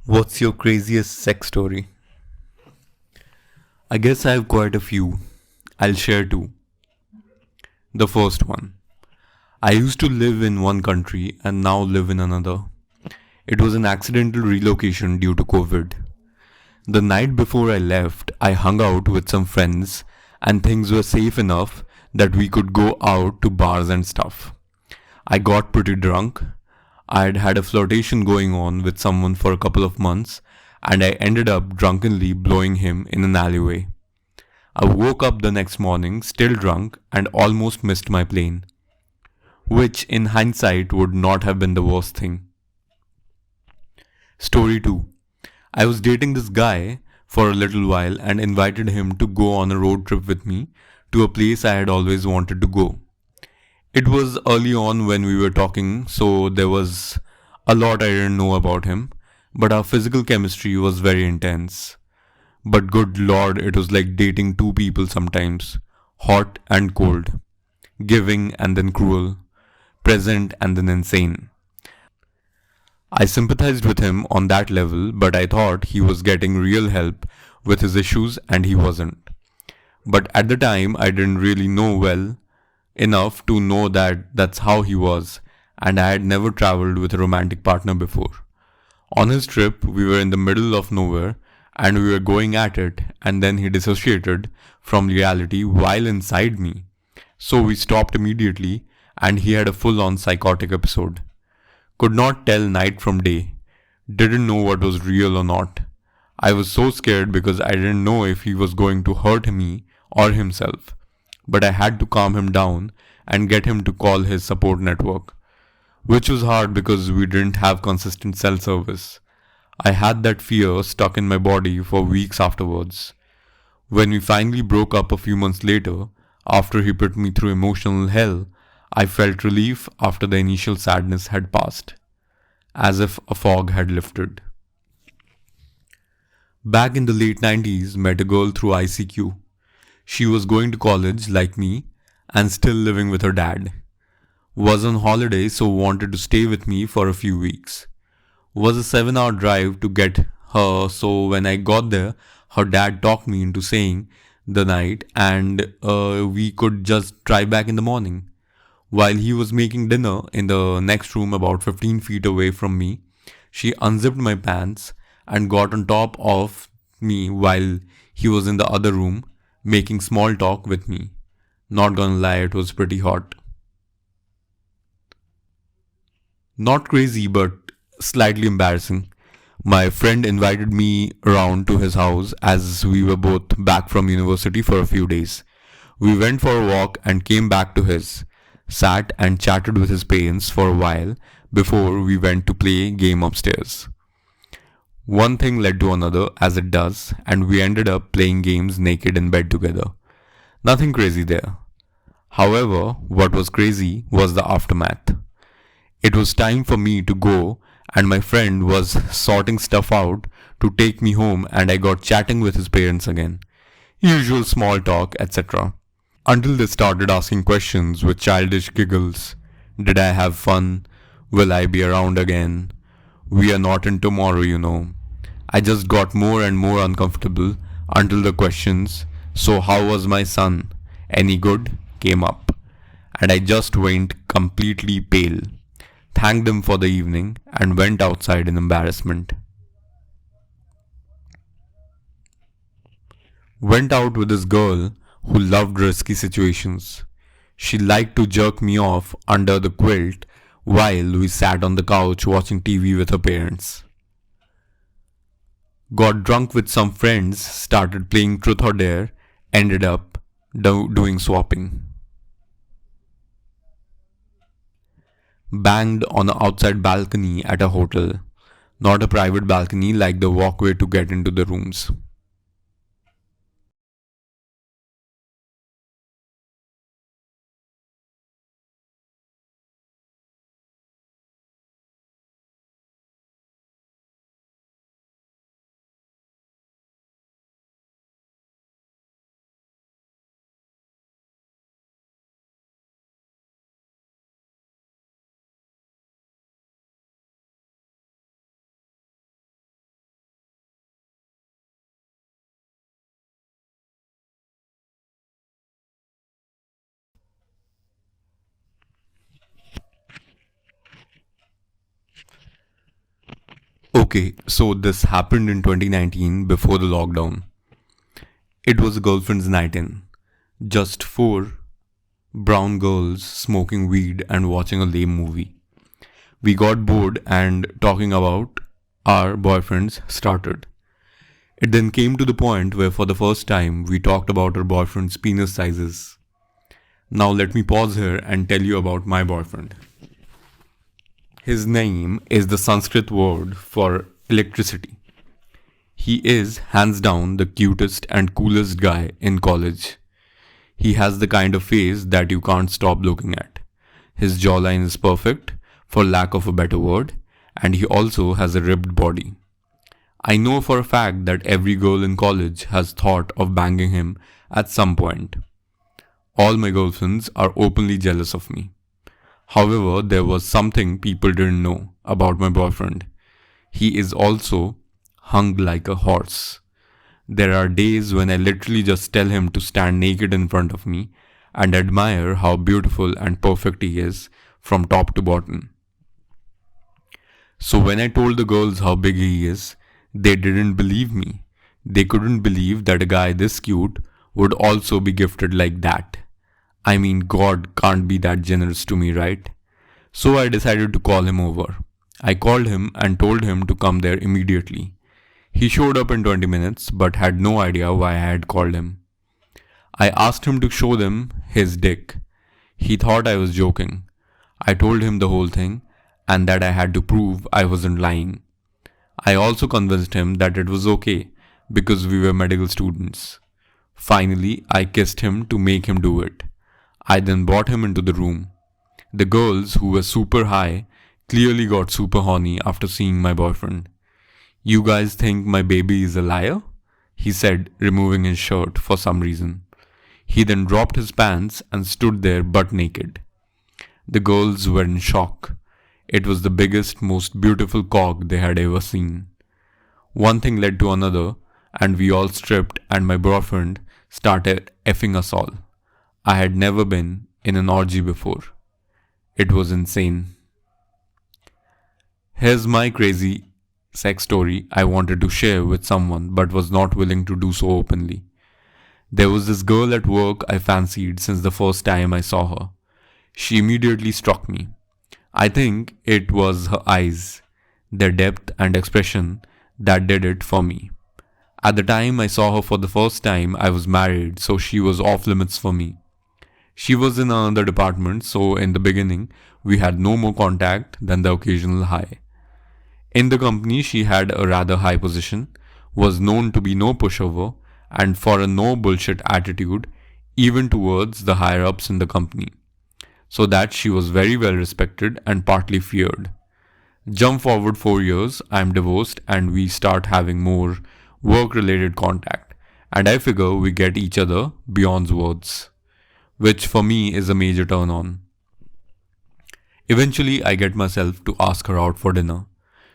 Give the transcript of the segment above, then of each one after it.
What's your craziest sex story? I guess I have quite a few. I'll share two. The first one. I used to live in one country and now live in another. It was an accidental relocation due to COVID. The night before I left, I hung out with some friends and things were safe enough that we could go out to bars and stuff. I got pretty drunk. I had had a flirtation going on with someone for a couple of months and I ended up drunkenly blowing him in an alleyway. I woke up the next morning still drunk and almost missed my plane, which in hindsight would not have been the worst thing. Story 2. I was dating this guy for a little while and invited him to go on a road trip with me to a place I had always wanted to go. It was early on when we were talking, so there was a lot I didn't know about him, but our physical chemistry was very intense. But good lord, it was like dating two people sometimes, hot and cold, giving and then cruel, present and then insane. I sympathized with him on that level, but I thought he was getting real help with his issues and he wasn't. But at the time, I didn't really know well enough to know that that's how he was, and I had never traveled with a romantic partner before. On his trip, we were in the middle of nowhere and we were going at it, and then he dissociated from reality while inside me. So we stopped immediately, and he had a full on psychotic episode. Could not tell night from day, didn't know what was real or not. I was so scared because I didn't know if he was going to hurt me or himself. But I had to calm him down and get him to call his support network, which was hard because we didn't have consistent cell service. I had that fear stuck in my body for weeks afterwards. When we finally broke up a few months later, after he put me through emotional hell, I felt relief after the initial sadness had passed, as if a fog had lifted. Back in the late 90s, met a girl through ICQ. She was going to college like me and still living with her dad. Was on holiday so wanted to stay with me for a few weeks. Was a 7 hour drive to get her, so when I got there, her dad talked me into staying the night and we could just drive back in the morning. While he was making dinner in the next room about 15 feet away from me, she unzipped my pants and got on top of me while he was in the other room making small talk with me. Not gonna lie, it was pretty hot. Not crazy, but slightly embarrassing. My friend invited me around to his house as we were both back from university for a few days. We went for a walk and came back to his, sat and chatted with his parents for a while before we went to play game upstairs. One thing led to another as it does, and we ended up playing games naked in bed together. Nothing crazy there. However, what was crazy was the aftermath. It was time for me to go, and my friend was sorting stuff out to take me home, and I got chatting with his parents again. Usual small talk, etc. Until they started asking questions with childish giggles. Did I have fun? Will I be around again? We are not in tomorrow, you know. I just got more and more uncomfortable until the questions, so how was my son? Any good? Came up. And I just went completely pale, thanked them for the evening, and went outside in embarrassment. Went out with this girl who loved risky situations. She liked to jerk me off under the quilt while we sat on the couch watching TV with her parents. Got drunk with some friends, started playing truth or dare, ended up doing swapping. Banged on the outside balcony at a hotel, not a private balcony like the walkway to get into the rooms. Okay, so this happened in 2019 before the lockdown. It was a girlfriend's night in. Just four brown girls smoking weed and watching a lame movie. We got bored and talking about our boyfriends started. It then came to the point where for the first time we talked about our boyfriend's penis sizes. Now let me pause here and tell you about my boyfriend. His name is the Sanskrit word for electricity. He is hands down the cutest and coolest guy in college. He has the kind of face that you can't stop looking at. His jawline is perfect, for lack of a better word, and he also has a ribbed body. I know for a fact that every girl in college has thought of banging him at some point. All my girlfriends are openly jealous of me. However, there was something people didn't know about my boyfriend. He is also hung like a horse. There are days when I literally just tell him to stand naked in front of me and admire how beautiful and perfect he is from top to bottom. So when I told the girls how big he is, they didn't believe me. They couldn't believe that a guy this cute would also be gifted like that. I mean, God can't be that generous to me, right? So I decided to call him over. I called him and told him to come there immediately. He showed up in 20 minutes but had no idea why I had called him. I asked him to show them his dick. He thought I was joking. I told him the whole thing and that I had to prove I wasn't lying. I also convinced him that it was okay because we were medical students. Finally, I kissed him to make him do it. I then brought him into the room. The girls, who were super high, clearly got super horny after seeing my boyfriend. "You guys think my baby is a liar?" he said, removing his shirt for some reason. He then dropped his pants and stood there butt naked. The girls were in shock. It was the biggest, most beautiful cock they had ever seen. One thing led to another, and we all stripped, and my boyfriend started effing us all. I had never been in an orgy before. It was insane. Here's my crazy sex story I wanted to share with someone but was not willing to do so openly. There was this girl at work I fancied since the first time I saw her. She immediately struck me. I think it was her eyes, their depth and expression that did it for me. At the time I saw her for the first time, I was married, so she was off limits for me. She was in another department, so in the beginning, we had no more contact than the occasional hi. In the company, she had a rather high position, was known to be no pushover, and for a no bullshit attitude, even towards the higher ups in the company. So that she was very well respected and partly feared. Jump forward 4 years, I am divorced and we start having more work-related contact. And I figure we get each other beyond words, which for me is a major turn on. Eventually, I get myself to ask her out for dinner.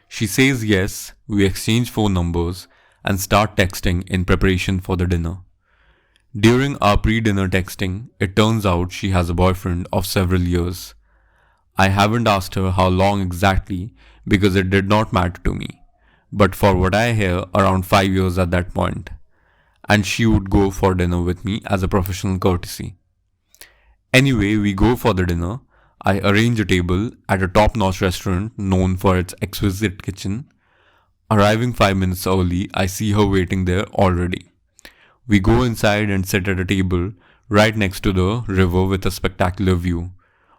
She says yes, we exchange phone numbers and start texting in preparation for the dinner. During our pre-dinner texting, it turns out she has a boyfriend of several years. I haven't asked her how long exactly because it did not matter to me, but for what I hear, around 5 years at that point. And she would go for dinner with me as a professional courtesy. Anyway, we go for the dinner. I arrange a table at a top-notch restaurant known for its exquisite kitchen. Arriving 5 minutes early, I see her waiting there already. We go inside and sit at a table right next to the river with a spectacular view.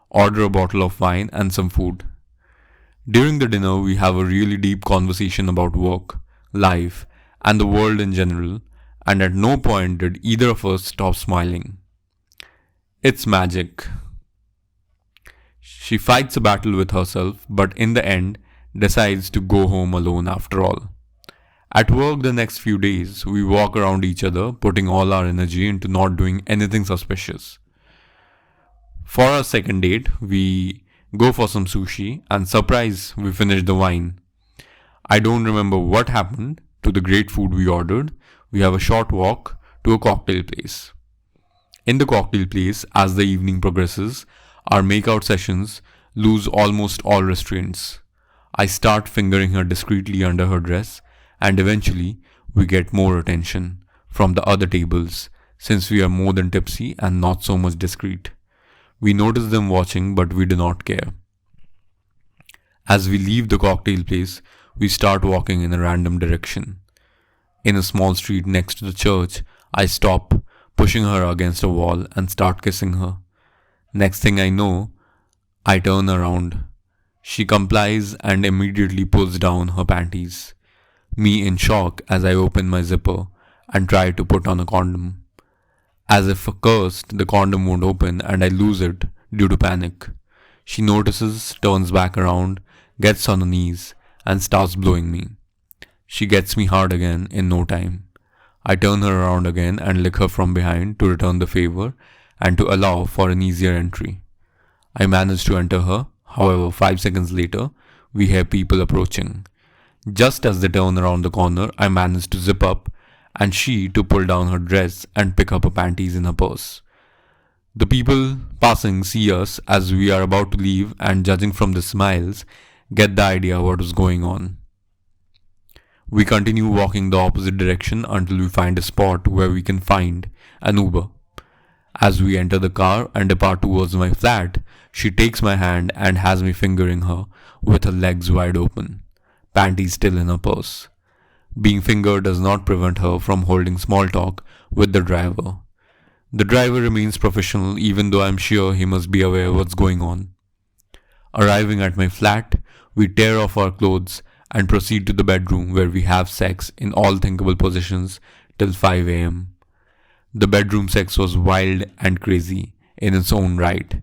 Order a bottle of wine and some food. During the dinner, we have a really deep conversation about work, life, and the world in general, and at no point did either of us stop smiling. It's magic. She fights a battle with herself, but in the end, decides to go home alone after all. At work the next few days, we walk around each other, putting all our energy into not doing anything suspicious. For our second date, we go for some sushi, and surprise, we finish the wine. I don't remember what happened to the great food we ordered. We have a short walk to a cocktail place. In the cocktail place, as the evening progresses, our makeout sessions lose almost all restraints. I start fingering her discreetly under her dress, and eventually we get more attention from the other tables since we are more than tipsy and not so much discreet. We notice them watching, but we do not care. As we leave the cocktail place, we start walking in a random direction. In a small street next to the church, I stop, pushing her against a wall, and start kissing her. Next thing I know, I turn around. She complies and immediately pulls down her panties. Me in shock as I open my zipper and try to put on a condom. As if cursed, the condom won't open and I lose it due to panic. She notices, turns back around, gets on her knees, and starts blowing me. She gets me hard again in no time. I turn her around again and lick her from behind to return the favor and to allow for an easier entry. I manage to enter her, however, 5 seconds later, we hear people approaching. Just as they turn around the corner, I manage to zip up and she to pull down her dress and pick up her panties in her purse. The people passing see us as we are about to leave and, judging from the smiles, get the idea what is going on. We continue walking the opposite direction until we find a spot where we can find an Uber. As we enter the car and depart towards my flat, she takes my hand and has me fingering her with her legs wide open, panties still in her purse. Being fingered does not prevent her from holding small talk with the driver. The driver remains professional even though I'm sure he must be aware of what's going on. Arriving at my flat, we tear off our clothes and proceed to the bedroom where we have sex in all thinkable positions till 5 a.m. The bedroom sex was wild and crazy in its own right.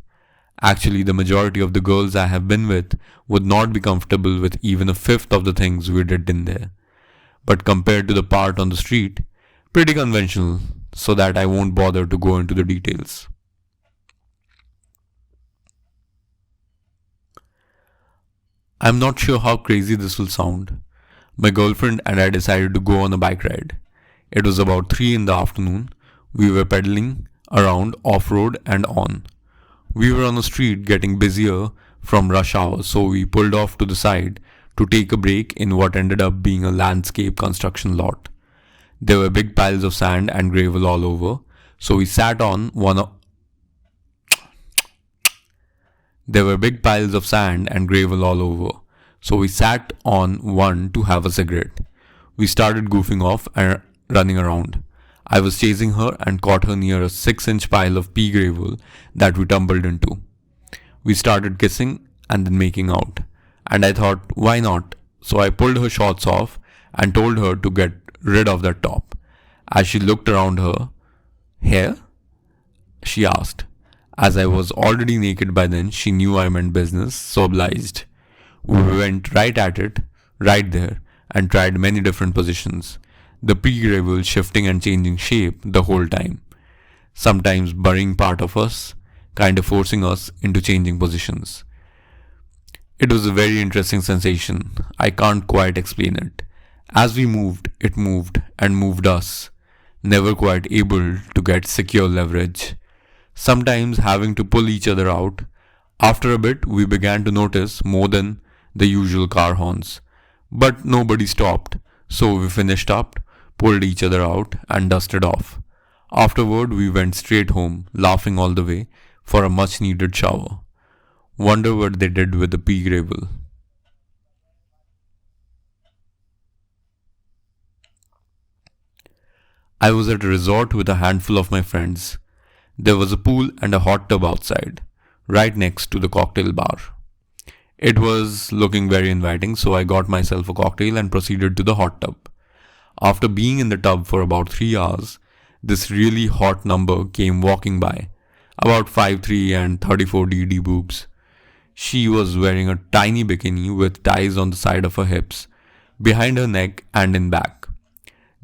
Actually, the majority of the girls I have been with would not be comfortable with even a fifth of the things we did in there. But compared to the part on the street, pretty conventional, so that I won't bother to go into the details. I'm not sure how crazy this will sound. My girlfriend and I decided to go on a bike ride. It was about 3 in the afternoon. We were pedaling around off-road and on. We were on a street getting busier from rush hour, so we pulled off to the side to take a break in what ended up being a landscape construction lot. There were big piles of sand and gravel all over, so we sat on one of There were big piles of sand and gravel all over, so we sat on one to have a cigarette. We started goofing off and running around. I was chasing her and caught her near a 6-inch pile of pea gravel that we tumbled into. We started kissing and then making out, and I thought, why not? So I pulled her shorts off and told her to get rid of that top. As she looked around her, hair? She asked. As I was already naked by then, she knew I meant business, so obliged. We went right at it, right there, and tried many different positions. The pea gravel shifting and changing shape the whole time. Sometimes burying part of us, kind of forcing us into changing positions. It was a very interesting sensation. I can't quite explain it. As we moved, it moved and moved us, never quite able to get secure leverage. Sometimes having to pull each other out. After a bit, we began to notice more than the usual car horns. But nobody stopped, so we finished up, pulled each other out, and dusted off. Afterward, we went straight home, laughing all the way, for a much needed shower. Wonder what they did with the pea gravel. I was at a resort with a handful of my friends. There was a pool and a hot tub outside, right next to the cocktail bar. It was looking very inviting, so I got myself a cocktail and proceeded to the hot tub. After being in the tub for about 3 hours, this really hot number came walking by, about 5'3" and 34 DD boobs. She was wearing a tiny bikini with ties on the side of her hips, behind her neck and in back.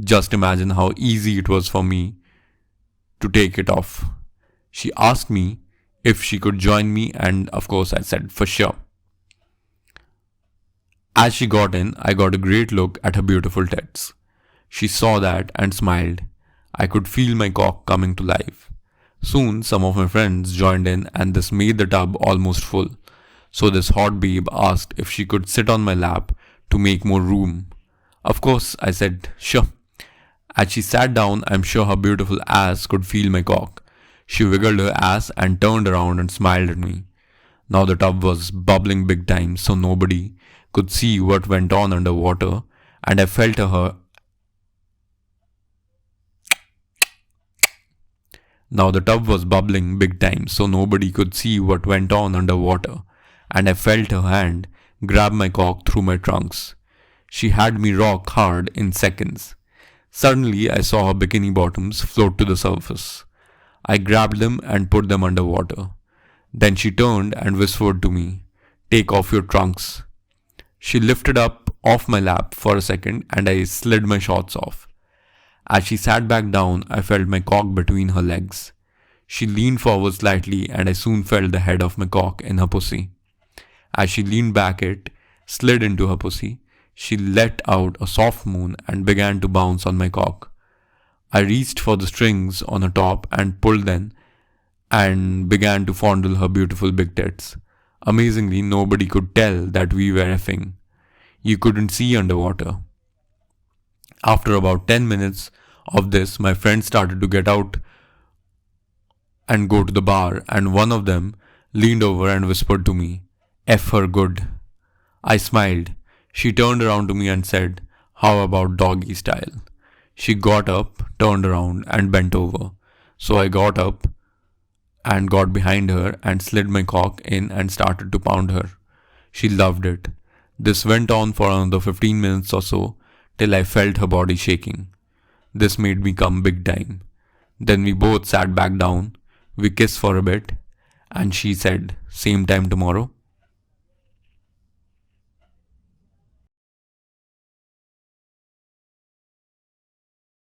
Just imagine how easy it was for me to take it off. She asked me if she could join me, and of course I said for sure. As she got in, I got a great look at her beautiful tits. She saw that and smiled. I could feel my cock coming to life. Soon some of my friends joined in and this made the tub almost full. So this hot babe asked if she could sit on my lap to make more room. Of course, I said, sure. As she sat down, I'm sure her beautiful ass could feel my cock. She wiggled her ass and turned around and smiled at me. Now the tub was bubbling big time, so nobody could see what went on underwater, and I felt her. Now the tub was bubbling big time, so nobody could see what went on underwater, and I felt her hand grab my cock through my trunks. She had me rock hard in seconds. Suddenly, I saw her bikini bottoms float to the surface. I grabbed them and put them underwater. Then she turned and whispered to me, "Take off your trunks." She lifted up off my lap for a second and I slid my shorts off. As she sat back down, I felt my cock between her legs. She leaned forward slightly and I soon felt the head of my cock in her pussy. As she leaned back, it slid into her pussy. She let out a soft moan and began to bounce on my cock. I reached for the strings on her top and pulled them and began to fondle her beautiful big tits. Amazingly, nobody could tell that we were effing. You couldn't see underwater. After about 10 minutes of this, my friends started to get out and go to the bar, and one of them leaned over and whispered to me, "F her good." I smiled. She turned around to me and said, "How about doggy style?" She got up, turned around, and bent over. So I got up and got behind her and slid my cock in and started to pound her. She loved it. This went on for another 15 minutes or so till I felt her body shaking. This made me come big time. Then we both sat back down, we kissed for a bit, and she said, "Same time tomorrow."